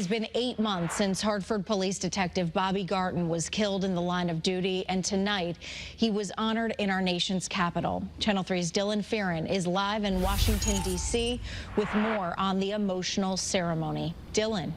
has been 8 months since Hartford Police Detective Bobby Garton was killed in the line of duty, and tonight he was honored in our nation's capital. Channel 3's Dylan Fearon is live in Washington, D.C. with more on the emotional ceremony. Dylan.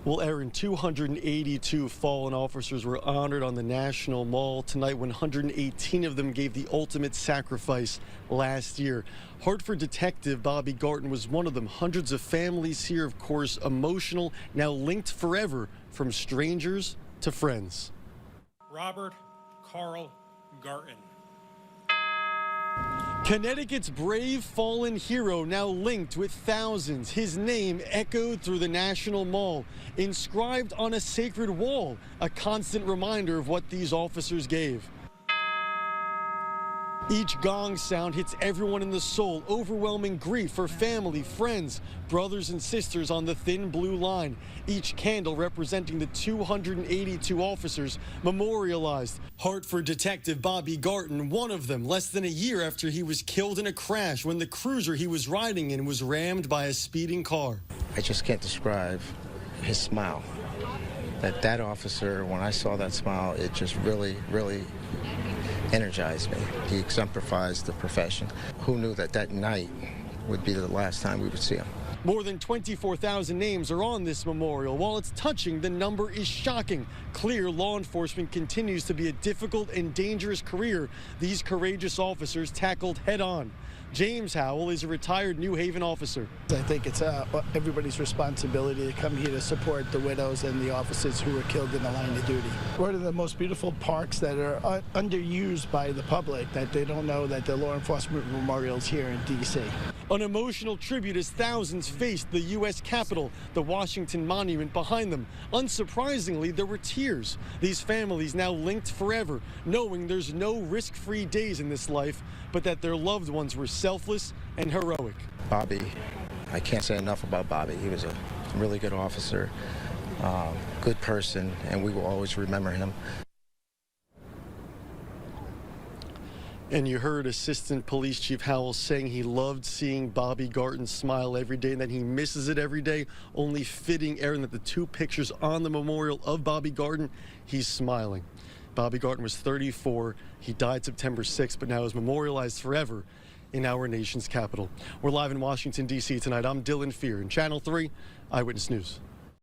Well, Aaron, 282 fallen officers were honored on the National Mall tonight, 118 of them gave the ultimate sacrifice last year. Hartford detective Bobby Garton was one of them. Hundreds of families here, of course, emotional, now linked forever from strangers to friends. Robert Carl Garton. Connecticut's brave fallen hero now linked with thousands. His name echoed through the National Mall, inscribed on a sacred wall, a constant reminder of what these officers gave. Each gong sound hits everyone in the soul, overwhelming grief for family, friends, brothers and sisters on the thin blue line. Each candle representing the 282 officers memorialized. Hartford detective Bobby Garton, one of them, less than a year after he was killed in a crash when the cruiser he was riding in was rammed by a speeding car. I just can't describe his smile. That officer, when I saw that smile, it just really energized me. He exemplifies the profession. Who knew that night would be the last time we would see him? More than 24,000 names are on this memorial. While it's touching, the number is shocking. Clear law enforcement continues to be a difficult and dangerous career these courageous officers tackled head on. James Howell is a retired New Haven officer. I think it's everybody's responsibility to come here to support the widows and the officers who were killed in the line of duty. One of the most beautiful parks that are underused by the public, that they don't know that the law enforcement memorial's here in D.C. An emotional tribute as thousands faced the U.S. Capitol, the Washington Monument behind them. Unsurprisingly, there were tears. These families now linked forever, knowing there's no risk-free days in this life, but that their loved ones were selfless and heroic. Bobby, I can't say enough about Bobby. He was a really good officer, good person, and we will always remember him. And you heard Assistant Police Chief Howell saying he loved seeing Bobby Garton smile every day and that he misses it every day. Only fitting, Aaron, that the two pictures on the memorial of Bobby Garton, he's smiling. Bobby Garton was 34. He died September 6th, but now is memorialized forever in our nation's capital. We're live in Washington, D.C. tonight. I'm Dylan Fearon, Channel 3 Eyewitness News.